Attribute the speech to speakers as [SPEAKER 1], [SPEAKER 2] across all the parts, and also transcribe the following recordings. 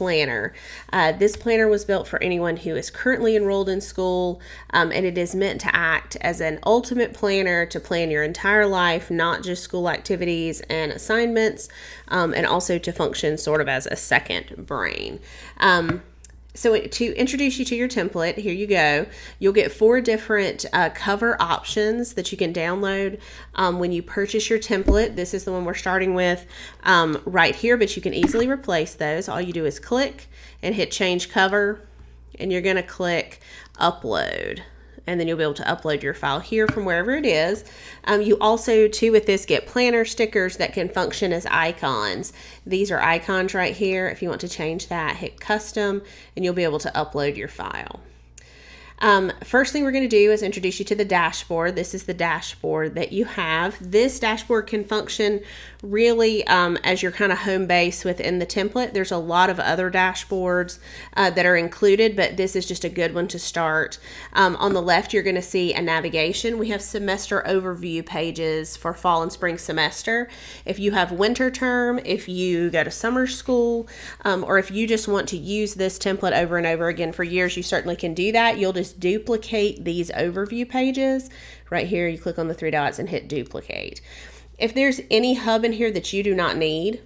[SPEAKER 1] planner. This planner was built for anyone who is currently enrolled in school, and it is meant to act as an ultimate planner to plan your entire life, not just school activities and assignments, and also to function sort of as a second brain. So to introduce you to your template, here you go. You'll get 4 different cover options that you can download when you purchase your template. This is the one we're starting with right here, but you can easily replace those. All you do is click and hit change cover, and you're going to click upload. And then you'll be able to upload your file here from wherever it is. You also, too, with this, get planner stickers that can function as icons. These are icons right here. If you want to change that, hit custom, and you'll be able to upload your file. First thing we're going to do is introduce you to the dashboard. This is the dashboard that you have. This dashboard can function really as your kind of home base within the template. There's a lot of other dashboards that are included, but this is just a good one to start. On the left, you're going to see a navigation. We have semester overview pages for fall and spring semester. If you have winter term, if you go to summer school, or if you just want to use this template over and over again for years, you certainly can do that. You'll just duplicate these overview pages. Right here, you click on the 3 dots and hit duplicate. If there's any hub in here that you do not need,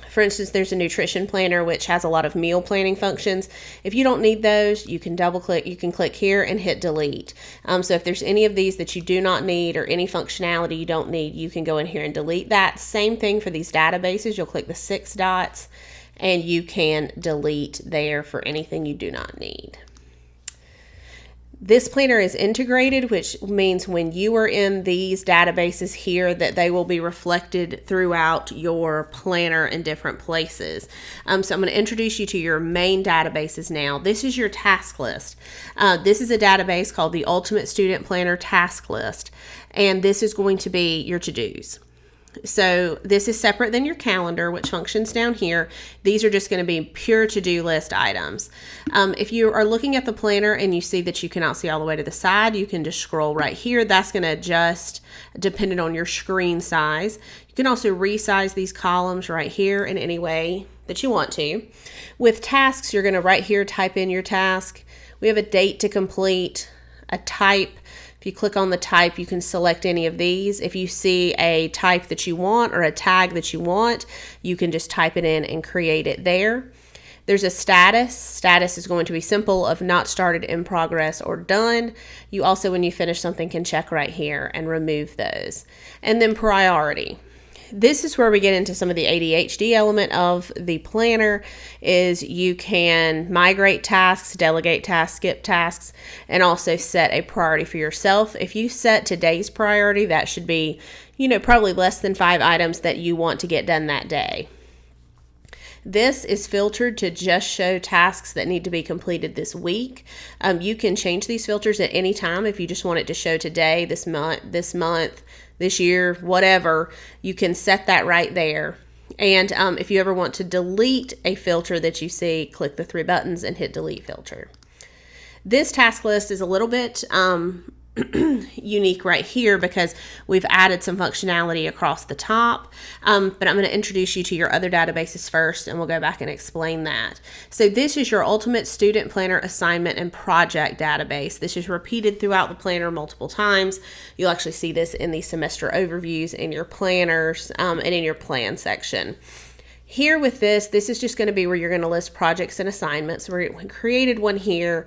[SPEAKER 1] for instance, there's a nutrition planner which has a lot of meal planning functions. If you don't need those, you can double click, you can click here and hit delete. So if there's any of these that you do not need or any functionality you don't need, you can go in here and delete that. Same thing for these databases. You'll click the 6 dots and you can delete there for anything you do not need. This planner is integrated, which means when you are in these databases here that they will be reflected throughout your planner in different places. So I'm going to introduce you to your main databases now. This is your task list. This is a database called the Ultimate Student Planner Task List, and this is going to be your to-dos. So this is separate than your calendar, which functions down here. These are just going to be pure to-do list items. If you are looking at the planner and you see that you cannot see all the way to the side, you can just scroll right here. That's going to adjust depending on your screen size. You can also resize these columns right here in any way that you want to. With tasks, you're going to right here type in your task. We have a date to complete, a type. If you click on the type, you can select any of these. If you see a type that you want or a tag that you want, you can just type it in and create it there. There's a status. Status is going to be simple of not started, in progress, or done. You also, when you finish something, can check right here and remove those. And then priority. This is where we get into some of the ADHD element of the planner. Is you can migrate tasks, delegate tasks, skip tasks, and also set a priority for yourself. If you set today's priority, that should be, probably less than 5 items that you want to get done that day. This is filtered to just show tasks that need to be completed this week. You can change these filters at any time. If you just want it to show today, this month, this year, whatever, you can set that right there. And if you ever want to delete a filter that you see, click the 3 buttons and hit delete filter. This task list is a little bit unique right here because we've added some functionality across the top, but I'm going to introduce you to your other databases first, and we'll go back and explain that. So this is your Ultimate Student Planner Assignment and Project database. This is repeated throughout the planner multiple times. You'll actually see this in the semester overviews, in your planners, and in your plan section. Here with this is just going to be where you're going to list projects and assignments. We created one here.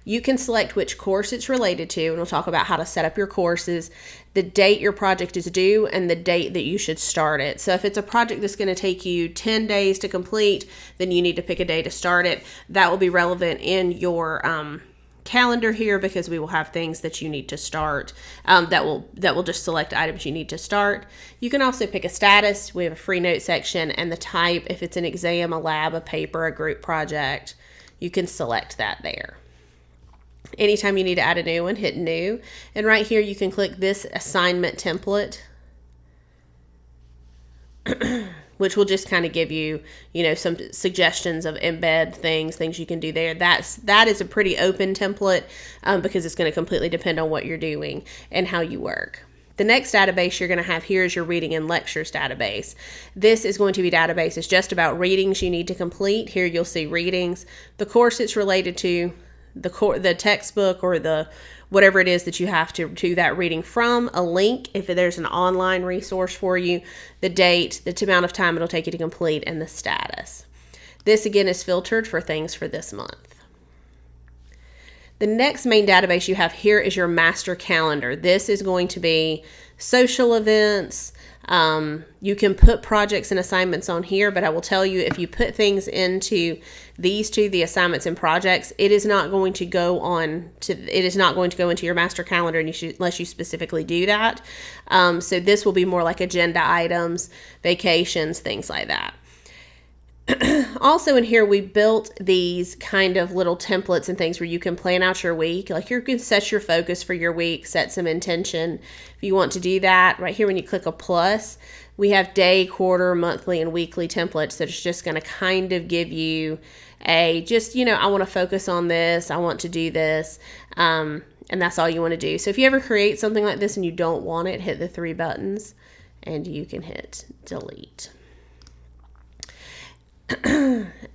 [SPEAKER 1] You can select which course it's related to, and we'll talk about how to set up your courses, the date your project is due, and the date that you should start it. So if it's a project that's going to take you 10 days to complete, then you need to pick a day to start it. That will be relevant in your calendar here because we will have things that you need to start that will just select items you need to start. You can also pick a status. We have a free note section, and the type, if it's an exam, a lab, a paper, a group project, you can select that there. Anytime you need to add a new one, hit new. And right here, you can click this assignment template, which will just kind of give you, some suggestions of embed things you can do there. That is a pretty open template because it's going to completely depend on what you're doing and how you work. The next database you're going to have here is your reading and lectures database. This is going to be databases just about readings you need to complete. Here you'll see readings, the course it's related to, the textbook or the whatever it is that you have to do that reading from, a link if there's an online resource for you, the date, the amount of time it'll take you to complete, and the status. This again is filtered for things for this month. The next main database you have here is your master calendar. This is going to be social events. You can put projects and assignments on here, but I will tell you if you put things into these two, the assignments and projects, it is not going to go into your master calendar unless you specifically do that. So this will be more like agenda items, vacations, things like that. Also in here, we built these kind of little templates and things where you can plan out your week. Like you can set your focus for your week, set some intention. If you want to do that, right here when you click a plus, we have day, quarter, monthly, and weekly templates that is just going to kind of give you I want to focus on this, I want to do this, and that's all you want to do. So if you ever create something like this and you don't want it, hit the 3 buttons and you can hit delete.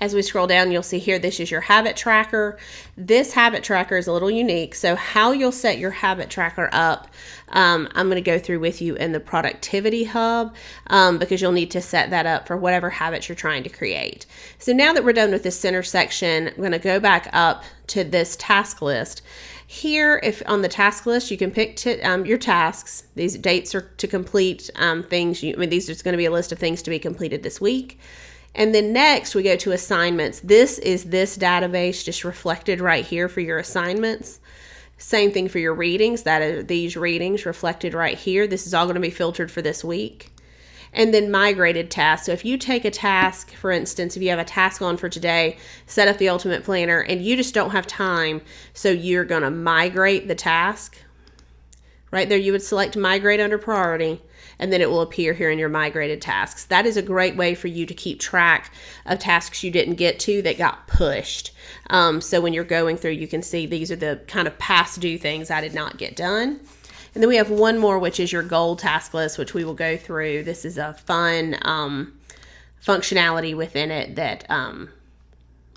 [SPEAKER 1] As we scroll down, you'll see here, this is your habit tracker. This habit tracker is a little unique. So how you'll set your habit tracker up, I'm going to go through with you in the productivity hub because you'll need to set that up for whatever habits you're trying to create. So now that we're done with this center section, I'm going to go back up to this task list. Here, if on the task list, you can pick your tasks. These dates are to complete things. These are going to be a list of things to be completed this week. And then next we go to assignments. This is this database just reflected right here for your assignments. Same thing for your readings. That are these readings reflected right here. This is all going to be filtered for this week. And then migrated tasks. So if you take a task, for instance, if you have a task on for today, set up the Ultimate Planner, and you just don't have time, so you're going to migrate the task. Right there, you would select migrate under priority, and then it will appear here in your migrated tasks. That is a great way for you to keep track of tasks you didn't get to that got pushed. So when you're going through, you can see these are the kind of past due things I did not get done. And then we have one more, which is your goal task list, which we will go through. This is a fun functionality within it that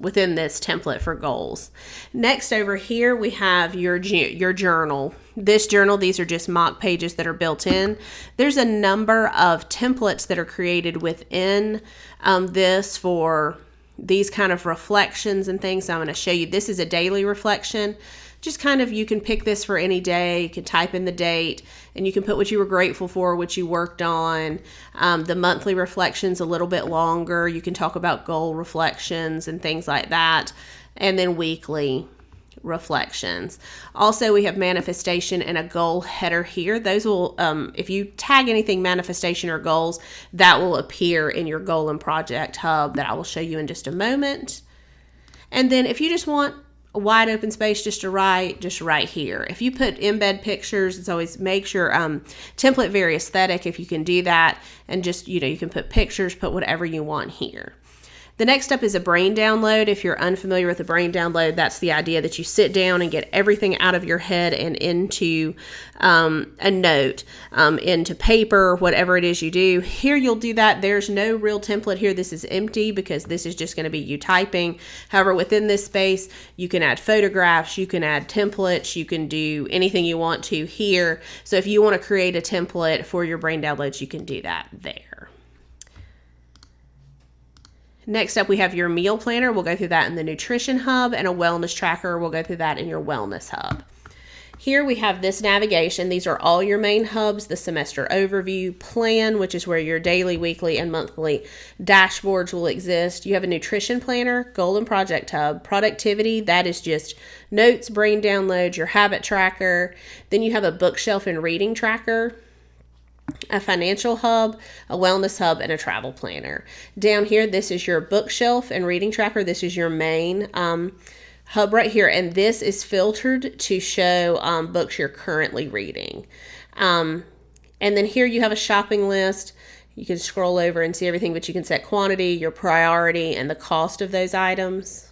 [SPEAKER 1] within this template for goals. Next over here, we have your journal. This journal, these are just mock pages that are built in. There's a number of templates that are created within this for these kind of reflections and things. So I'm going to show you, this is a daily reflection. Just kind of, you can pick this for any day. You can type in the date and you can put what you were grateful for, what you worked on. The monthly reflections a little bit longer. You can talk about goal reflections and things like that. And then weekly reflections. Also, we have manifestation and a goal header here. Those will, if you tag anything manifestation or goals, that will appear in your goal and project hub that I will show you in just a moment. And then if you just want a wide open space just right here. If you put embed pictures, it's always make your template very aesthetic if you can do that, and just, you can put pictures, put whatever you want here. The next step is a brain download. If you're unfamiliar with a brain download, that's the idea that you sit down and get everything out of your head and into a note, into paper, whatever it is you do. Here you'll do that. There's no real template here. This is empty because this is just going to be you typing. However, within this space, you can add photographs, you can add templates, you can do anything you want to here. So if you want to create a template for your brain downloads, you can do that there. Next up, we have your meal planner. We'll go through that in the nutrition hub, and a wellness tracker. We'll go through that in your wellness hub. Here we have this navigation. These are all your main hubs, the semester overview, plan, which is where your daily, weekly, and monthly dashboards will exist. You have a nutrition planner, goal and project hub, productivity, that is just notes, brain downloads, your habit tracker. Then you have a bookshelf and reading tracker, a financial hub, a wellness hub, and a travel planner. Down here, this is your bookshelf and reading tracker. This is your main hub right here, and this is filtered to show books you're currently reading. And then here you have a shopping list. You can scroll over and see everything, but you can set quantity, your priority, and the cost of those items.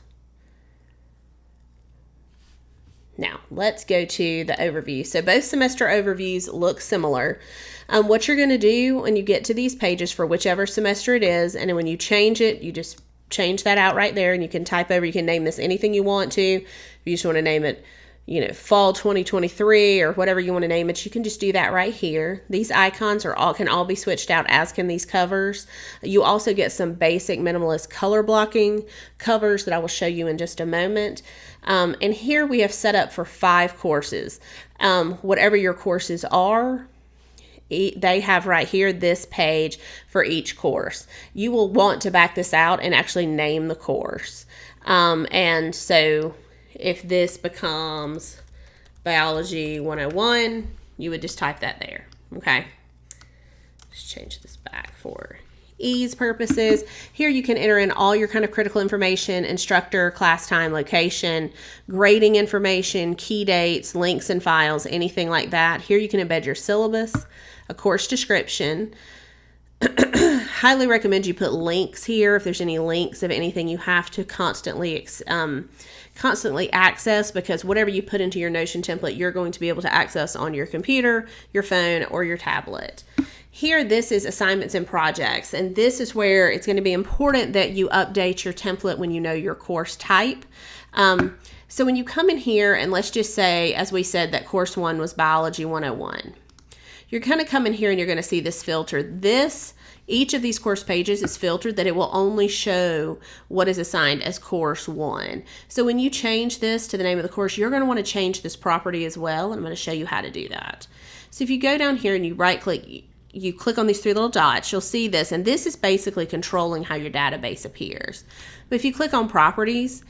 [SPEAKER 1] Now, let's go to the overview. So both semester overviews look similar. What you're going to do when you get to these pages for whichever semester it is, and then when you change it, you just change that out right there, and you can type over. You can name this anything you want to. If you just want to name it, fall 2023 or whatever you want to name it, you can just do that right here. These icons can all be switched out, as can these covers. You also get some basic minimalist color blocking covers that I will show you in just a moment. And here we have set up for 5 courses. Whatever your courses are, they have right here this page for each course. You will want to back this out and actually name the course. And so if this becomes Biology 101, you would just type that there, okay? Let's change this back for ease purposes. Here you can enter in all your kind of critical information: instructor, class time, location, grading information, key dates, links and files, anything like that. Here you can embed your syllabus, a course description. Highly recommend you put links here if there's any links of anything you have to constantly access, because whatever you put into your Notion template, you're going to be able to access on your computer, your phone, or your tablet. Here, this is assignments and projects, and this is where it's going to be important that you update your template when you know your course type. So when you come in here, and let's just say, as we said, that course 1 was Biology 101. You're going to come in here and you're going to see this filter. Each of these course pages is filtered that it will only show what is assigned as course 1. So when you change this to the name of the course, you're going to want to change this property as well, and I'm going to show you how to do that. So if you go down here and you right click, you click on these 3 little dots, you'll see this, and this is basically controlling how your database appears. But if you click on properties,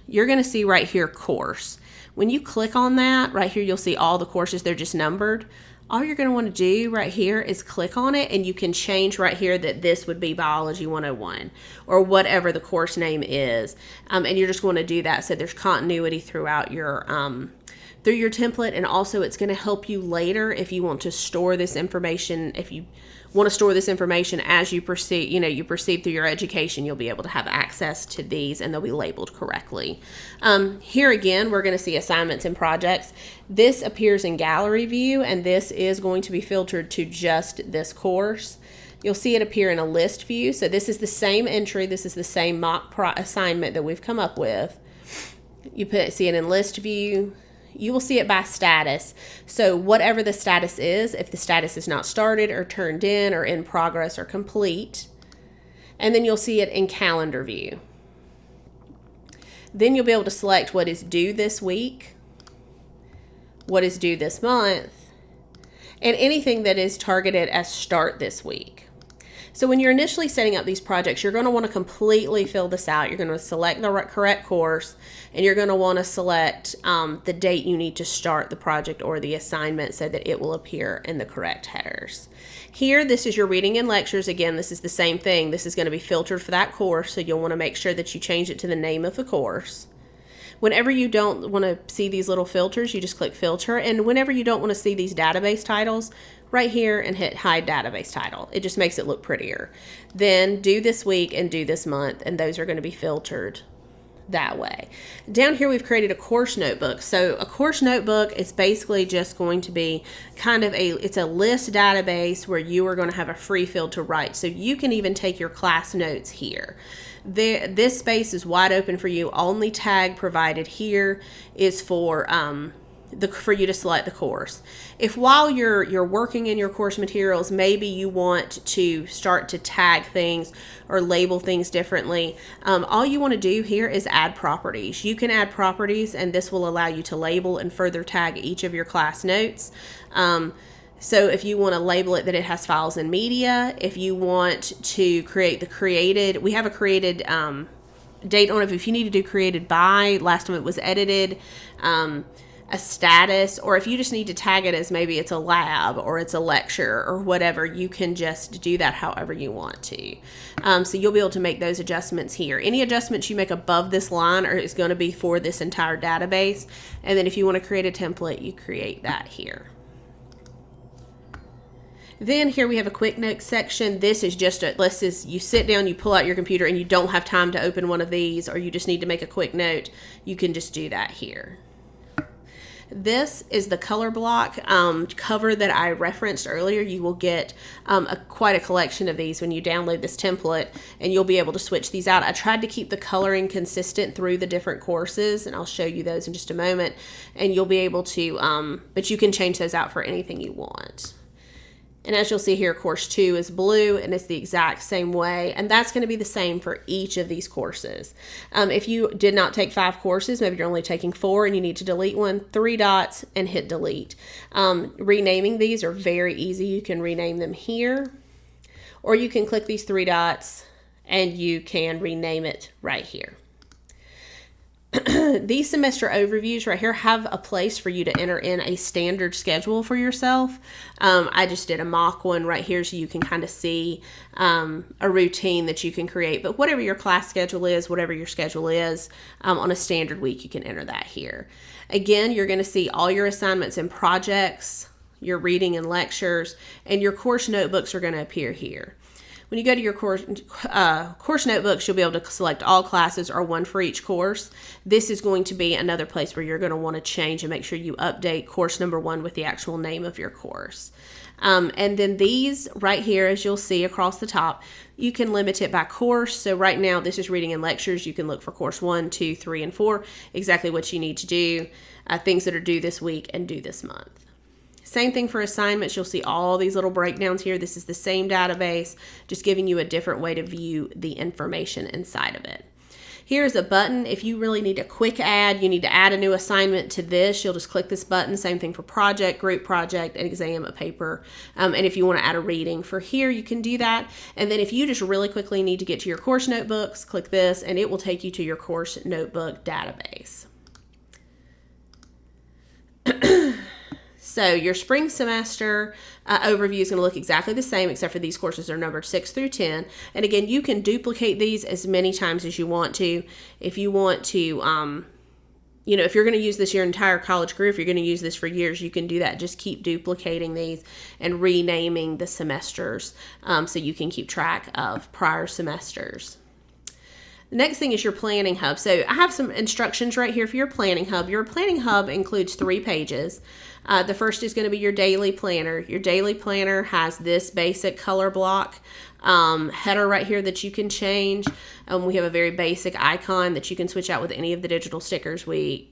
[SPEAKER 1] you're going to see right here course. When you click on that, right here you'll see all the courses, they're just numbered. All you're going to want to do right here is click on it, and you can change right here that this would be Biology 101 or whatever the course name is. And you're just going to do that so there's continuity throughout your through your template, and also it's going to help you later if you want to store this information. If you want to store this information as you proceed, you proceed through your education, you'll be able to have access to these, and they'll be labeled correctly. Here again, we're going to see assignments and projects. This appears in gallery view, and this is going to be filtered to just this course. You'll see it appear in a list view. So this is the same entry. This is the same mock assignment that we've come up with. You see it in list view. You will see it by status. So whatever the status is, if the status is not started or turned in or in progress or complete, and then you'll see it in calendar view. Then you'll be able to select what is due this week, what is due this month, and anything that is targeted as start this week. So when you're initially setting up these projects, you're going to want to completely fill this out. You're going to select the correct course, and you're going to want to select the date you need to start the project or the assignment so that it will appear in the correct headers. Here, this is your reading and lectures. Again, this is the same thing. This is going to be filtered for that course, so you'll want to make sure that you change it to the name of the course. Whenever you don't want to see these little filters, you just click filter, and whenever you don't want to see these database titles, right here and hit hide database title. It just makes it look prettier. Then do this week and do this month, and those are going to be filtered that way. Down here we've created a course notebook. So a course notebook is basically just going to be it's a list database where you are going to have a free field to write. So you can even take your class notes here. This space is wide open for you. Only tag provided here is for you to select the course. If while you're working in your course materials, maybe you want to start to tag things or label things differently, all you want to do here is add properties. You can add properties, and this will allow you to label and further tag each of your class notes. So if you want to label it that it has files and media, if you want to we have a created date on it. If you need to do created by, last time it was edited, a status, or if you just need to tag it as maybe it's a lab or it's a lecture or whatever, you can just do that however you want to. So you'll be able to make those adjustments here. Any adjustments you make above this line is going to be for this entire database. And then if you want to create a template, you create that here. Then here we have a quick notes section. This is just you sit down, you pull out your computer, and you don't have time to open one of these, or you just need to make a quick note. You can just do that here. This is the color block cover that I referenced earlier. You will get quite a collection of these when you download this template, and you'll be able to switch these out. I tried to keep the coloring consistent through the different courses, and I'll show you those in just a moment. And you'll be able to, but you can change those out for anything you want. And as you'll see here, course 2 is blue, and it's the exact same way. And that's going to be the same for each of these courses. If you did not take 5 courses, maybe you're only taking 4 and you need to delete one, 3 dots and hit delete. Renaming these are very easy. You can rename them here, or you can click these 3 dots and you can rename it right here. These semester overviews right here have a place for you to enter in a standard schedule for yourself. I just did a mock one right here so you can kind of see a routine that you can create. But whatever your class schedule is, whatever your schedule is, on a standard week, you can enter that here. Again, you're going to see all your assignments and projects, your reading and lectures, and your course notebooks are going to appear here. When you go to your course notebooks, you'll be able to select all classes or one for each course. This is going to be another place where you're going to want to change and make sure you update course number 1 with the actual name of your course. And then these right here, as you'll see across the top, you can limit it by course. So right now, this is reading and lectures. You can look for course 1, 2, 3, and 4, exactly what you need to do, things that are due this week and due this month. Same thing for assignments. You'll see all these little breakdowns here. This is the same database, just giving you a different way to view the information inside of it. Here's a button. If you really need a quick add, you need to add a new assignment to this, you'll just click this button. Same thing for project, group project, an exam, a paper. And if you want to add a reading for here, you can do that. And then if you just really quickly need to get to your course notebooks, click this and it will take you to your course notebook database. So your spring semester overview is going to look exactly the same, except for these courses are numbered 6 through 10. And again, you can duplicate these as many times as you want to. If you want to, if you're going to use this your entire college career, if you're going to use this for years, you can do that. Just keep duplicating these and renaming the semesters so you can keep track of prior semesters. The next thing is your planning hub. So I have some instructions right here for your planning hub. Your planning hub includes 3 pages. The first is going to be your daily planner. Your daily planner has this basic color block header right here that you can change. We have a very basic icon that you can switch out with any of the digital stickers we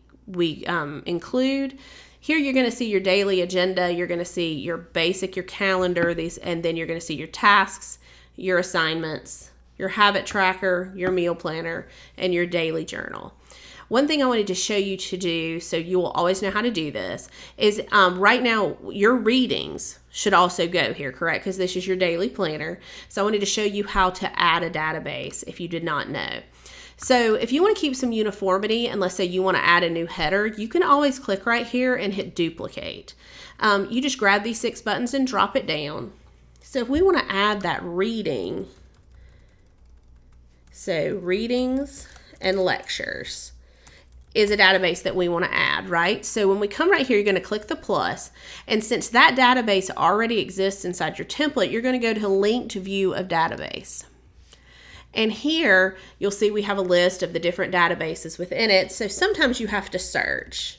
[SPEAKER 1] include. Here you're going to see your daily agenda. You're going to see your basic, your calendar, and then you're going to see your tasks, your assignments, your habit tracker, your meal planner, and your daily journal. One thing I wanted to show you to do, so you will always know how to do this, is right now your readings should also go here, correct? Because this is your daily planner. So I wanted to show you how to add a database if you did not know. So if you want to keep some uniformity, and let's say you want to add a new header, you can always click right here and hit duplicate. You just grab these 6 buttons and drop it down. So if we want to add that reading, so readings and lectures is a database that we want to add, right? So when we come right here, you're going to click the plus, and since that database already exists inside your template, you're going to go to linked view of database. And here you'll see we have a list of the different databases within it. So sometimes you have to search.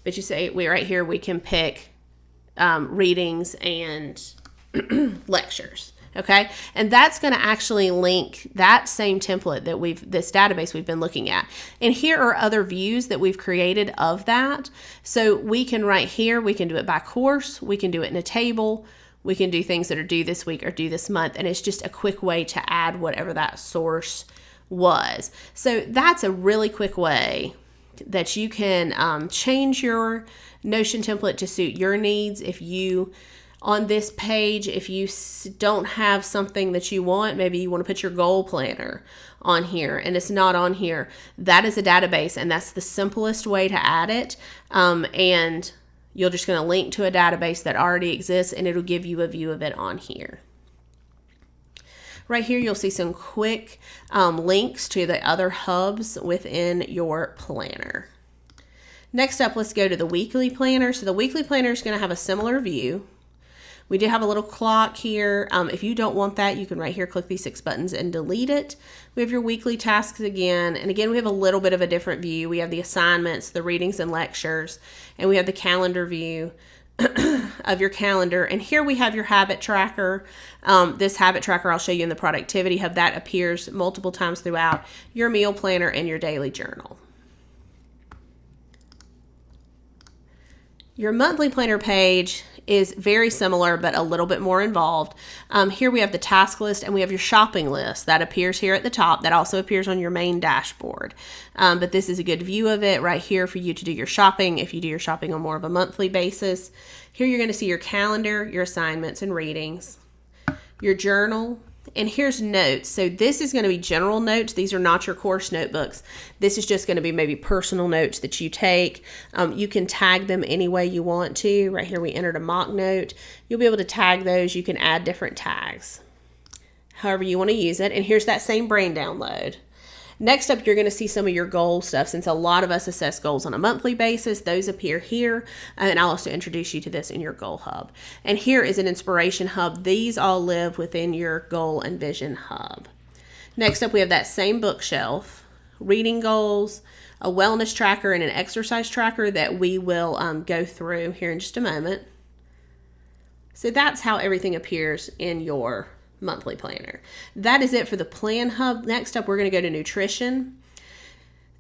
[SPEAKER 1] But you say right here we can pick readings and lectures. Okay, and that's going to actually link that same template that this database we've been looking at. And here are other views that we've created of that. So we can right here, we can do it by course, we can do it in a table, we can do things that are due this week or due this month, and it's just a quick way to add whatever that source was. So that's a really quick way that you can change your Notion template to suit your needs. If you on this page, if you don't have something that you want, maybe you want to put your goal planner on here and it's not on here, that is a database, and that's the simplest way to add it. And you're just going to link to a database that already exists, and it'll give you a view of it on here. Right here, you'll see some quick links to the other hubs within your planner. Next up, let's go to the weekly planner. So the weekly planner is going to have a similar view. We do have a little clock here. If you don't want that, you can right here click these 6 buttons and delete it. We have your weekly tasks again. And again, we have a little bit of a different view. We have the assignments, the readings and lectures, and we have the calendar view of your calendar. And here we have your habit tracker. This habit tracker I'll show you in the productivity hub. That appears multiple times throughout your meal planner and your daily journal. Your monthly planner page is very similar, but a little bit more involved. Here we have the task list and we have your shopping list that appears here at the top. That also appears on your main dashboard. But this is a good view of it right here for you to do your shopping if you do your shopping on more of a monthly basis. Here you're going to see your calendar, your assignments and readings, your journal, and here's notes. So this is going to be general notes. These are not your course notebooks. This is just going to be maybe personal notes that you take. You can tag them any way you want to. Right here we entered a mock note. You'll be able to tag those. You can add different tags, however you want to use it. And here's that same brain download. Next up, you're going to see some of your goal stuff. Since a lot of us assess goals on a monthly basis, those appear here. And I'll also introduce you to this in your goal hub. And here is an inspiration hub. These all live within your goal and vision hub. Next up, we have that same bookshelf, reading goals, a wellness tracker, and an exercise tracker that we will go through here in just a moment. So that's how everything appears in your monthly planner. That is it for the plan hub. Next up, we're going to go to nutrition.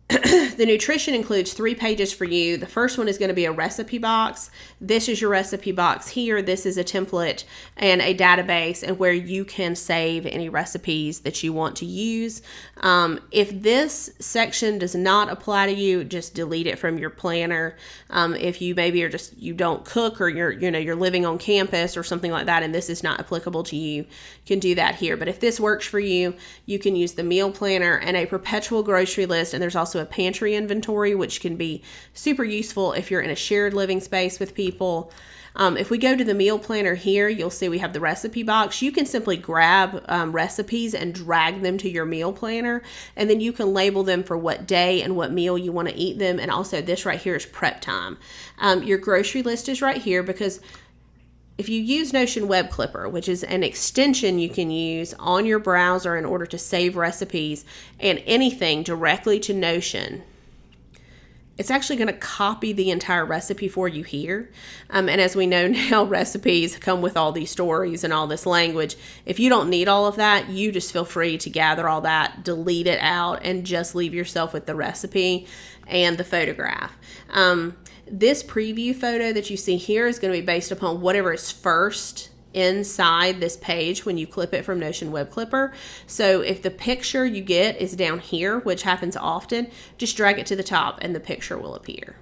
[SPEAKER 1] The nutrition includes 3 pages for you. The first one is going to be a recipe box. This is your recipe box here. This is a template and a database and where you can save any recipes that you want to use. If this section does not apply to you, just delete it from your planner. If you maybe are you don't cook or you're living on campus or something like that and this is not applicable to you, you can do that here. But if this works for you, you can use the meal planner and a perpetual grocery list, and there's also a pantry inventory, which can be super useful if you're in a shared living space with people. If we go to the meal planner here, you'll see we have the recipe box. You can simply grab recipes and drag them to your meal planner, and then you can label them for what day and what meal you want to eat them. And also this right here is prep time. Your grocery list is right here because if you use Notion Web Clipper, which is an extension you can use on your browser in order to save recipes and anything directly to Notion, it's actually going to copy the entire recipe for you here. And as we know now, recipes come with all these stories and all this language. If you don't need all of that, you just feel free to gather all that, delete it out, and just leave yourself with the recipe and the photograph. This preview photo that you see here is going to be based upon whatever is first inside this page when you clip it from Notion Web Clipper. So if the picture you get is down here, which happens often, just drag it to the top and the picture will appear.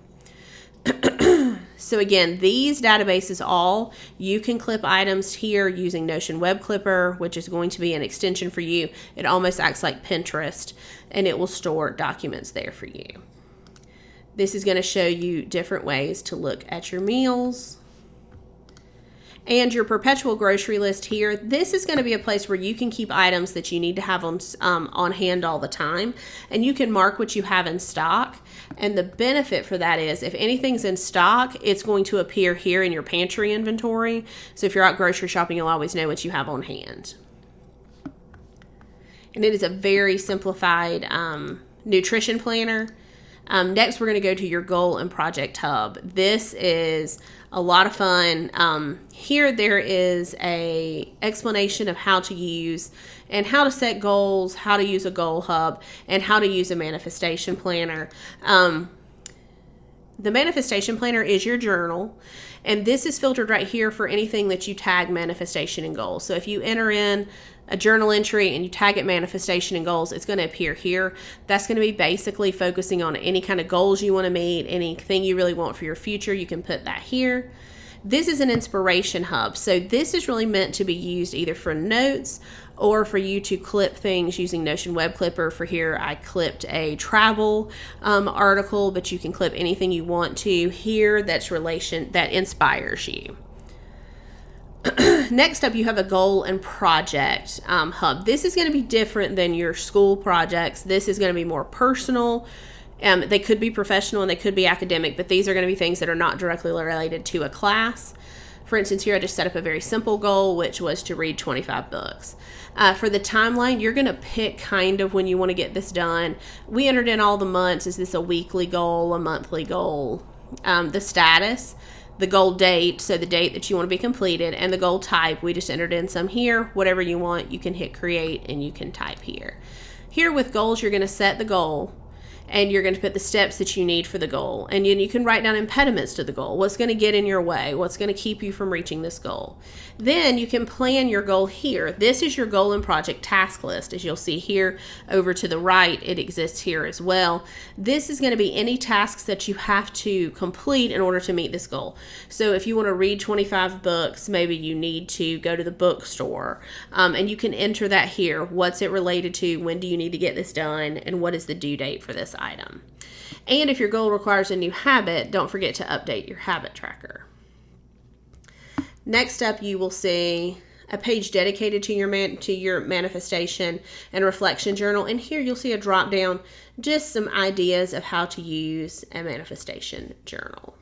[SPEAKER 1] So again, these databases you can clip items here using Notion Web Clipper, which is going to be an extension for you. It almost acts like Pinterest and it will store documents there for you. This is going to show you different ways to look at your meals. And your perpetual grocery list here, this is going to be a place where you can keep items that you need to have on hand all the time. And you can mark what you have in stock. And the benefit for that is if anything's in stock, it's going to appear here in your pantry inventory. So if you're out grocery shopping, you'll always know what you have on hand. And it is a very simplified nutrition planner. Next, we're going to go to your goal and project hub. This is a lot of fun. Here there is a explanation of how to use and how to set goals, how to use a goal hub, and how to use a manifestation planner. The manifestation planner is your journal, and this is filtered right here for anything that you tag manifestation and goals. So if you enter in a journal entry and you tag it manifestation and goals, it's going to appear here. That's going to be basically focusing on any kind of goals you want to meet, anything you really want for your future. You can put that here. This is an inspiration hub. So this is really meant to be used either for notes or for you to clip things using Notion Web Clipper. For here, I clipped a travel article, but you can clip anything you want to here that inspires you. Next up, you have a goal and project hub. This is going to be different than your school projects. This is going to be more personal. They could be professional and they could be academic, but these are going to be things that are not directly related to a class. For instance, here I just set up a very simple goal, which was to read 25 books. For the timeline, you're going to pick kind of when you want to get this done. We entered in all the months. Is this a weekly goal, a monthly goal? The status, the goal date, so the date that you want to be completed, and the goal type. We just entered in some here. Whatever you want, you can hit create and you can type here. Here with goals, you're going to set the goal, and you're going to put the steps that you need for the goal. And you can write down impediments to the goal. What's going to get in your way? What's going to keep you from reaching this goal? Then you can plan your goal here. This is your goal and project task list. As you'll see here over to the right, it exists here as well. This is going to be any tasks that you have to complete in order to meet this goal. So if you want to read 25 books, maybe you need to go to the bookstore. And you can enter that here. What's it related to? When do you need to get this done? And what is the due date for this item? And if your goal requires a new habit, don't forget to update your habit tracker. Next up, you will see a page dedicated to your manifestation and reflection journal. And here you'll see a drop down, just some ideas of how to use a manifestation journal.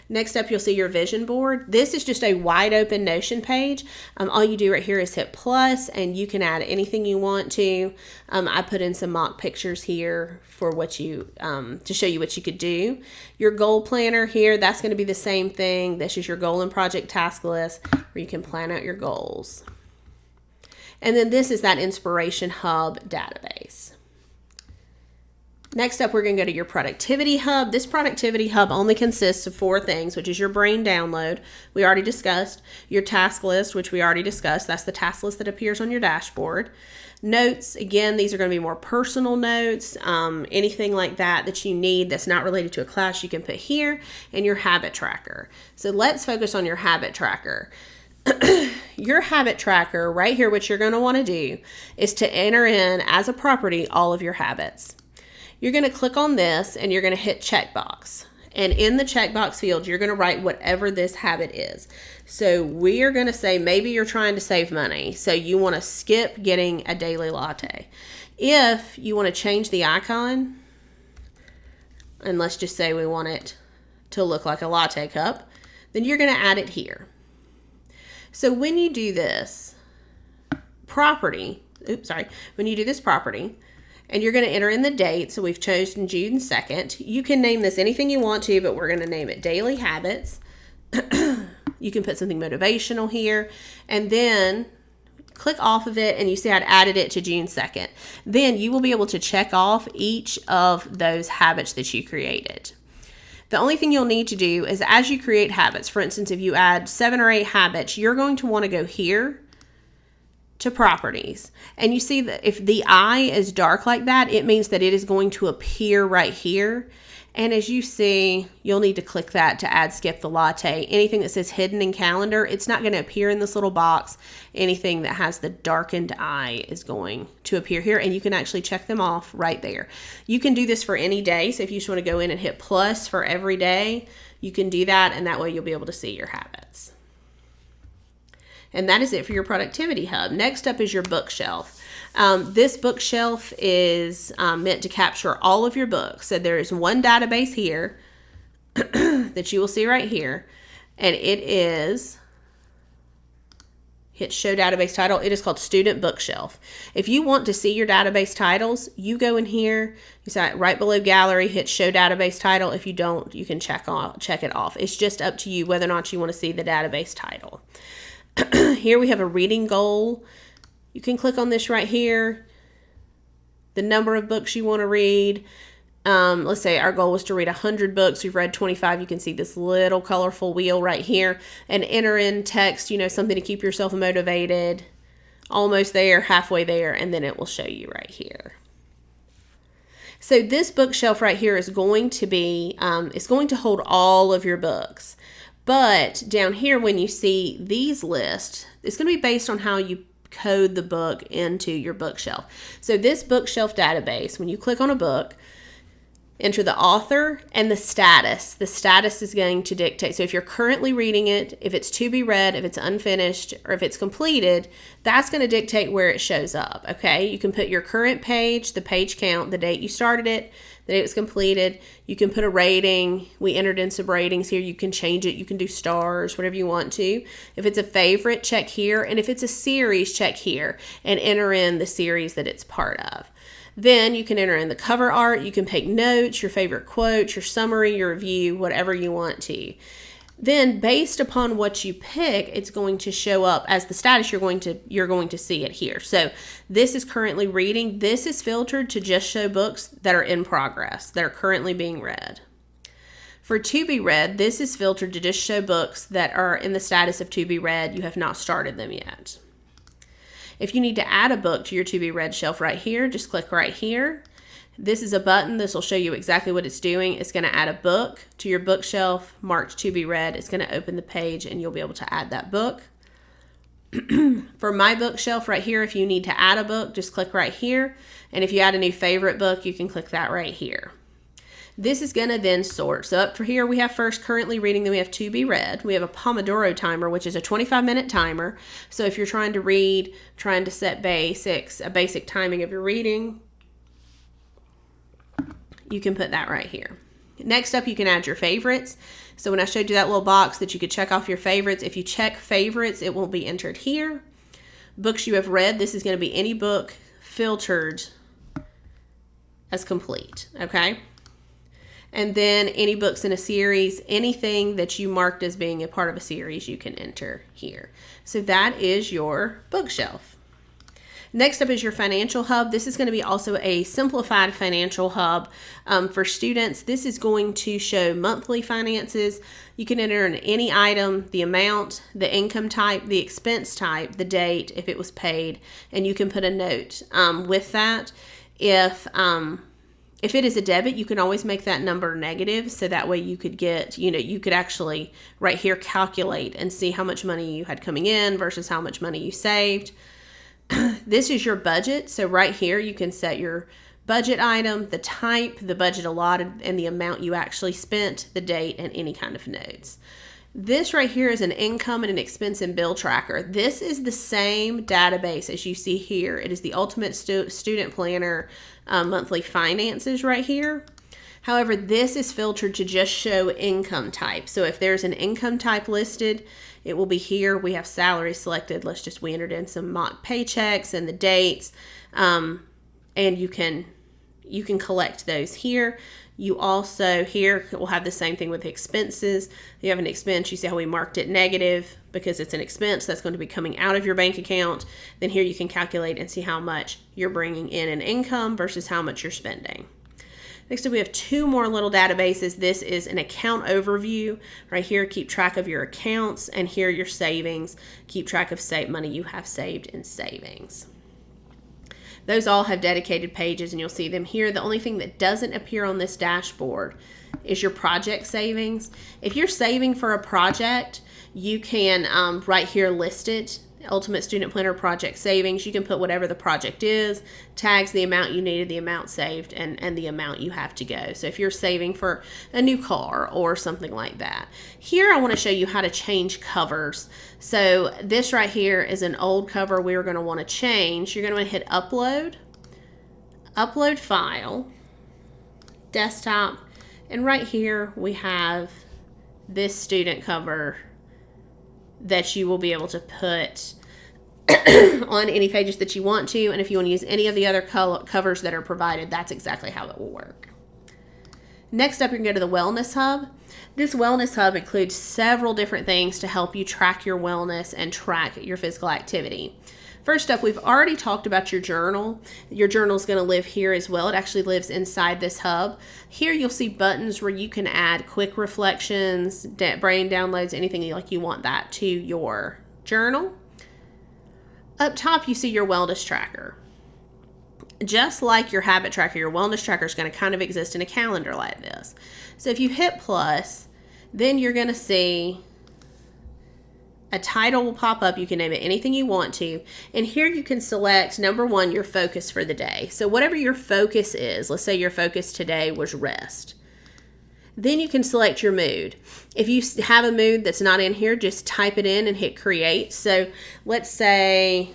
[SPEAKER 1] Next up, you'll see your vision board. This is just a wide open Notion page. All you do right here is hit plus, and you can add anything you want to. I put in some mock pictures here for what you to show you what you could do. Your goal planner here, that's going to be the same thing. This is your goal and project task list where you can plan out your goals. And then this is that Inspiration Hub database. Next up, we're going to go to your Productivity Hub. This Productivity Hub only consists of 4 things, which is your brain download, we already discussed, your task list, which we already discussed. That's the task list that appears on your dashboard. Notes, again, these are going to be more personal notes. Anything like that you need that's not related to a class, you can put here, and your habit tracker. So let's focus on your habit tracker. Your habit tracker right here, what you're going to want to do is to enter in as a property all of your habits. You're going to click on this and you're going to hit checkbox. And in the checkbox field, you're going to write whatever this habit is. So we are going to say maybe you're trying to save money. So you want to skip getting a daily latte. If you want to change the icon, and let's just say we want it to look like a latte cup, then you're going to add it here. So when you do this property, when you do this property, and you're going to enter in the date, so we've chosen June 2nd. You can name this anything you want to, but we're going to name it Daily Habits. You can put something motivational here, and then click off of it, and you see I'd added it to June 2nd. Then you will be able to check off each of those habits that you created. The only thing you'll need to do is as you create habits, for instance, if you add 7 or 8 habits, you're going to want to go here to properties. And you see that if the eye is dark like that, it means that it is going to appear right here. And as you see, you'll need to click that to add skip the latte. Anything that says hidden in calendar, it's not going to appear in this little box. Anything that has the darkened eye is going to appear here, and you can actually check them off right there. You can do this for any day. So if you just want to go in and hit plus for every day, you can do that, and that way you'll be able to see your habits. And that is it for your Productivity Hub. Next up is your bookshelf. This bookshelf is meant to capture all of your books. So there is one database here that you will see right here. And it is, hit show database title. It is called Student Bookshelf. If you want to see your database titles, you go in here, you see right below gallery, hit show database title. If you don't, you can check it off. It's just up to you whether or not you want to see the database title. Here we have a reading goal. You can click on this right here. The number of books you want to read. Let's say our goal was to read 100 books. We've read 25. You can see this little colorful wheel right here. And enter in text, something to keep yourself motivated. Almost there, halfway there, and then it will show you right here. So this bookshelf right here is going to be, it's going to hold all of your books. But down here, when you see these lists, it's going to be based on how you code the book into your bookshelf. So this bookshelf database, when you click on a book, enter the author and the status. The status is going to dictate. So if you're currently reading it, if it's to be read, if it's unfinished, or if it's completed, that's going to dictate where it shows up. Okay, you can put your current page, the page count, the date you started it, the date it was completed. You can put a rating. We entered in some ratings here. You can change it. You can do stars, whatever you want to. If it's a favorite, check here. And if it's a series, check here and enter in the series that it's part of. Then you can enter in the cover art. You can take notes, your favorite quotes, your summary, your review, whatever you want to. Then based upon what you pick, it's going to show up as the status. You're going to see it here. So this is currently reading. This is filtered to just show books that are in progress, that are currently being read. For to be read, this is filtered to just show books that are in the status of to be read. You have not started them yet. If you need to add a book to your to be read shelf right here, just click right here. This is a button. This will show you exactly what it's doing. It's going to add a book to your bookshelf marked to be read. It's going to open the page and you'll be able to add that book. For my bookshelf right here, if you need to add a book, just click right here. And if you add a new favorite book, you can click that right here. This is going to then sort. So up for here, we have first currently reading, then we have to be read. We have a Pomodoro timer, which is a 25-minute timer. So if you're trying to read, trying to set a basic timing of your reading, you can put that right here. Next up, you can add your favorites. So when I showed you that little box that you could check off your favorites, if you check favorites, it will be entered here. Books you have read, this is going to be any book filtered as complete, okay? And then any books in a series, anything that you marked as being a part of a series, you can enter here. So that is your bookshelf. Next up is your financial hub. This is going to be also a simplified financial hub for students. This is going to show monthly finances. You can enter in any item, the amount, the income type, the expense type, the date, if it was paid, and you can put a note with that. If it is a debit, you can always make that number negative, so that way you could get, you could actually right here calculate and see how much money you had coming in versus how much money you saved. This is your budget, so right here you can set your budget item, the type, the budget allotted, and the amount you actually spent, the date, and any kind of notes. This right here is an income and an expense and bill tracker. This is the same database as you see here. It is the Ultimate Student Planner monthly finances right here. However, this is filtered to just show income type. So if there's an income type listed, it will be here. We have salary selected. We entered in some mock paychecks and the dates, and you can collect those here. You also here will have the same thing with expenses. You have an expense, you see how we marked it negative because it's an expense that's going to be coming out of your bank account. Then here you can calculate and see how much you're bringing in income versus how much you're spending. Next up, we have two more little databases. This is an account overview. Right here, keep track of your accounts, and here your savings. Keep track of money you have saved in savings. Those all have dedicated pages, and you'll see them here. The only thing that doesn't appear on this dashboard is your project savings. If you're saving for a project, you can right here list it. Ultimate Student Planner Project Savings. You can put whatever the project is, tags the amount you needed, the amount saved, and the amount you have to go. So if you're saving for a new car or something like that. Here I want to show you how to change covers. So this right here is an old cover we're going to want to change. You're going to want to hit upload, upload file, desktop, and right here we have this student cover that you will be able to put on any pages that you want to. And if you want to use any of the other covers that are provided, that's exactly how it will work. Next up, you're going to go to the Wellness Hub. This Wellness Hub includes several different things to help you track your wellness and track your physical activity. First up, we've already talked about your journal. Your journal is going to live here as well. It actually lives inside this hub. Here you'll see buttons where you can add quick reflections, brain downloads, anything like you want that to your journal. Up top, you see your wellness tracker. Just like your habit tracker, your wellness tracker is going to kind of exist in a calendar like this. So if you hit plus, then you're going to see A title will pop up. You can name it anything you want to. And here you can select, number one, your focus for the day. So whatever your focus is, let's say your focus today was rest. Then you can select your mood. If you have a mood that's not in here, just type it in and hit create. So let's say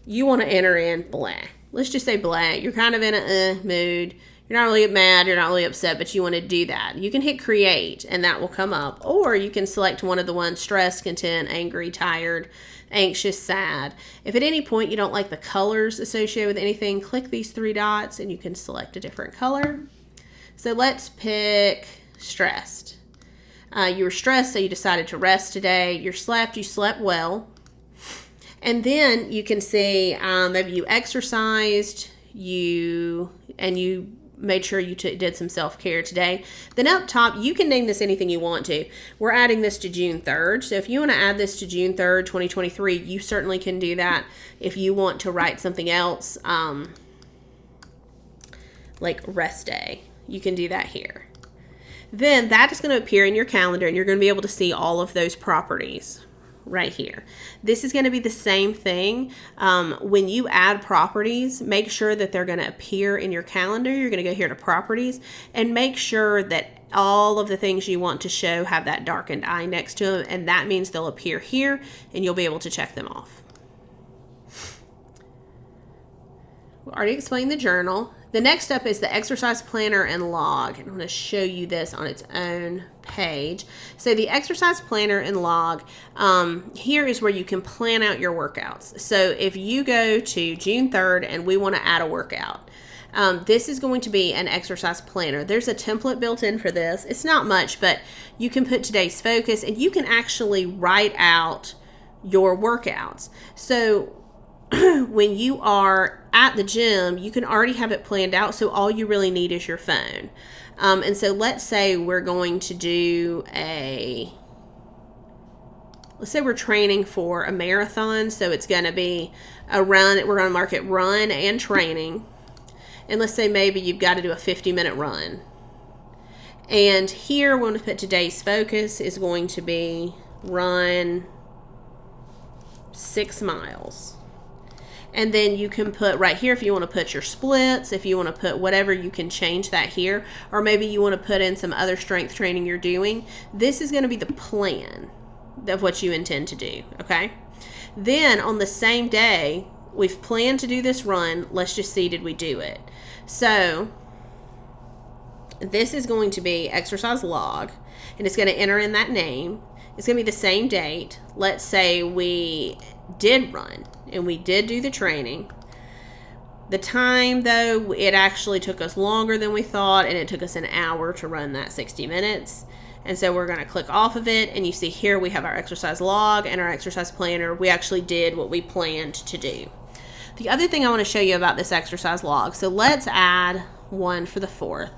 [SPEAKER 1] you want to enter in blah. Let's just say blah. You're kind of in a mood. You're not really mad, you're not really upset, but you want to do that. You can hit create and that will come up. Or you can select one of the ones: stressed, content, angry, tired, anxious, sad. If at any point you don't like the colors associated with anything, click these three dots and you can select a different color. So let's pick stressed. You were stressed, so you decided to rest today. You slept well. And then you can see maybe you exercised, you made sure you did some self-care today. Then up top, you can name this anything you want to. We're adding this to June 3rd. So if you want to add this to June 3rd, 2023, you certainly can do that. If you want to write something else, like rest day, you can do that here. Then that is going to appear in your calendar and you're going to be able to see all of those properties right here. This is going to be the same thing. When you add properties, make sure that they're going to appear in your calendar. You're going to go here to properties and make sure that all of the things you want to show have that darkened eye next to them, and that means they'll appear here and you'll be able to check them off. We already explained the journal. The next step is the exercise planner and log. And I'm going to show you this on its own page. So the exercise planner and log, here is where you can plan out your workouts. So if you go to June 3rd and we want to add a workout, this is going to be an exercise planner. There's a template built in for this. It's not much, but you can put today's focus and you can actually write out your workouts. So when you are at the gym, you can already have it planned out, so all you really need is your phone. And so let's say we're going to do let's say we're training for a marathon, so it's going to be a run. We're going to mark it run and training. And let's say maybe you've got to do a 50-minute run. And here we're going to put today's focus is going to be run 6 miles. And then you can put right here, if you want to put your splits, if you want to put whatever, you can change that here. Or maybe you want to put in some other strength training you're doing. This is going to be the plan of what you intend to do, okay? Then on the same day, we've planned to do this run. Let's just see, did we do it? So this is going to be exercise log, and it's going to enter in that name. It's going to be the same date. Let's say we did run and we did do the training. The time, though, it actually took us longer than we thought, and it took us an hour to run that 60 minutes. And so we're going to click off of it, and you see here we have our exercise log and our exercise planner. We actually did what we planned to do. The other thing I want to show you about this exercise log, so let's add one for the 4th.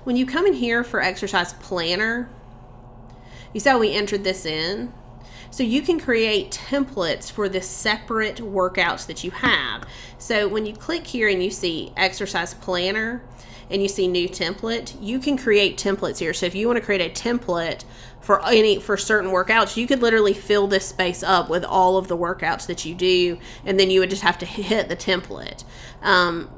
[SPEAKER 1] When you come in here for exercise planner, you saw we entered this in. So you can create templates for the separate workouts that you have. So when you click here and you see exercise planner and you see new template, you can create templates here. So if you want to create a template for certain workouts, you could literally fill this space up with all of the workouts that you do, and then you would just have to hit the template.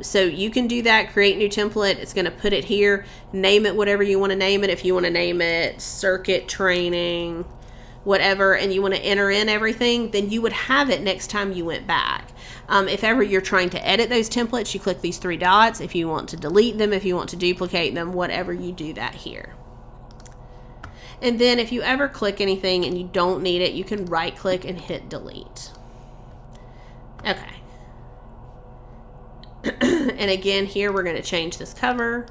[SPEAKER 1] So you can do that, create new template. It's going to put it here, name it whatever you want to name it. If you want to name it circuit training, whatever, and you want to enter in everything, then you would have it next time you went back. If ever you're trying to edit those templates, you click these 3 dots. If you want to delete them, if you want to duplicate them, whatever, you do that here. And then if you ever click anything and you don't need it, you can right click and hit delete. Okay. And again, here we're going to change this cover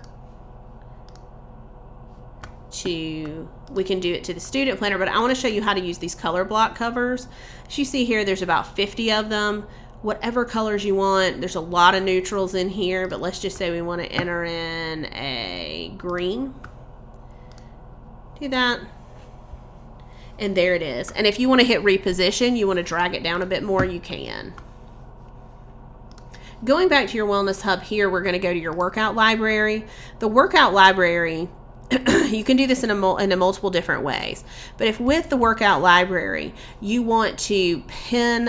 [SPEAKER 1] to, we can do it to the student planner, but I want to show you how to use these color block covers. As you see here, there's about 50 of them. Whatever colors you want. There's a lot of neutrals in here, but let's just say we want to enter in a green. Do that. And there it is. And if you want to hit reposition, you want to drag it down a bit more, you can. Going back to your Wellness Hub here, we're going to go to your workout library. The workout library you can do this in a multiple different ways. But if with the workout library, you want to pin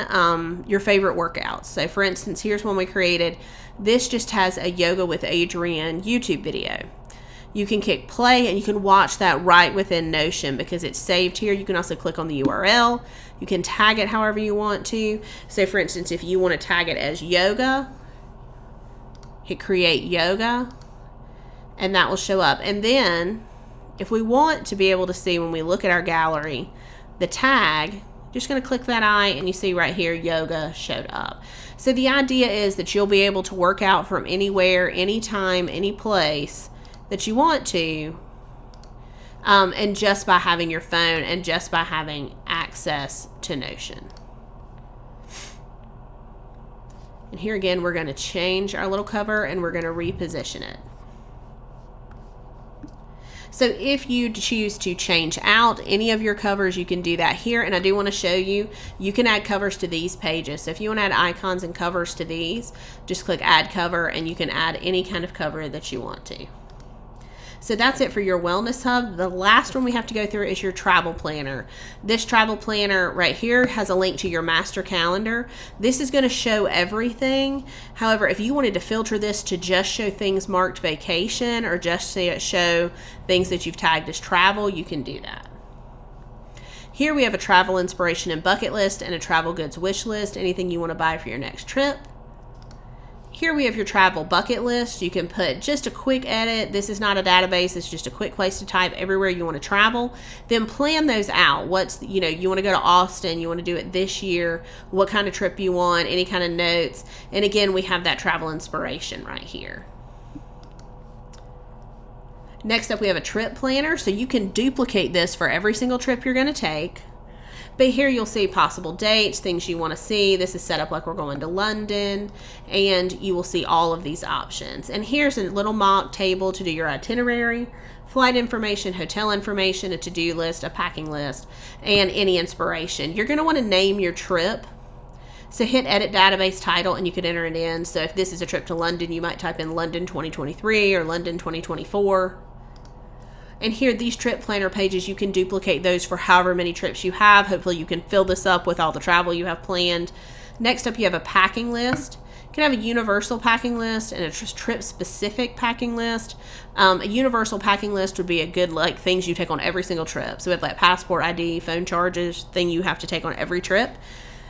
[SPEAKER 1] your favorite workouts. So for instance, here's one we created. This just has a Yoga with Adrienne YouTube video. You can click play and you can watch that right within Notion because it's saved here. You can also click on the URL. You can tag it however you want to. So for instance, if you want to tag it as yoga, hit create yoga, and that will show up. And then if we want to be able to see when we look at our gallery, the tag, just going to click that eye and you see right here, yoga showed up. So the idea is that you'll be able to work out from anywhere, anytime, any place that you want to, and just by having your phone and just by having access to Notion. And here again, we're going to change our little cover and we're going to reposition it. So if you choose to change out any of your covers, you can do that here. And I do want to show you, you can add covers to these pages. So if you want to add icons and covers to these, just click add cover and you can add any kind of cover that you want to. So that's it for your Wellness Hub. The last one we have to go through is your travel planner. This travel planner right here has a link to your master calendar. This is going to show everything. However, if you wanted to filter this to just show things marked vacation or just show things that you've tagged as travel, you can do that. Here we have a travel inspiration and bucket list and a travel goods wish list, anything you want to buy for your next trip. Here we have your travel bucket list. You can put just a quick edit. This is not a database. It's just a quick place to type everywhere you want to travel. Then plan those out. What's, you want to go to Austin. You want to do it this year. What kind of trip you want. Any kind of notes. And again, we have that travel inspiration right here. Next up, we have a trip planner. So you can duplicate this for every single trip you're going to take. But here you'll see possible dates, things you want to see. This is set up like we're going to London, and you will see all of these options. And here's a little mock table to do your itinerary, flight information, hotel information, a to-do list, a packing list, and any inspiration. You're going to want to name your trip. So hit edit database title and you can enter it in. So if this is a trip to London, you might type in London 2023 or London 2024. And here, these trip planner pages, you can duplicate those for however many trips you have. Hopefully you can fill this up with all the travel you have planned. Next up, you have a packing list. You can have a universal packing list and a trip-specific packing list. A universal packing list would be a good, things you take on every single trip. So we have like passport, ID, phone charges, thing you have to take on every trip.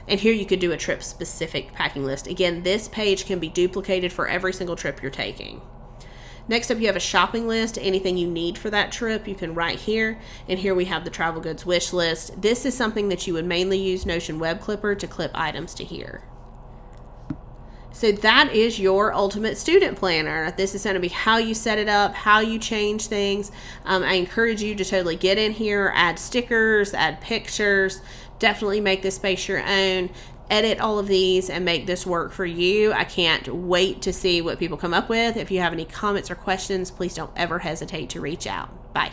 [SPEAKER 1] And here you could do a trip-specific packing list. Again, this page can be duplicated for every single trip you're taking. Next up, you have a shopping list. Anything you need for that trip, you can write here. And here we have the travel goods wish list. This is something that you would mainly use Notion Web Clipper to clip items to here. So that is your ultimate student planner. This is going to be how you set it up, how you change things. I encourage you to totally get in here, add stickers, add pictures. Definitely make this space your own. Edit all of these and make this work for you. I can't wait to see what people come up with. If you have any comments or questions, please don't ever hesitate to reach out. Bye.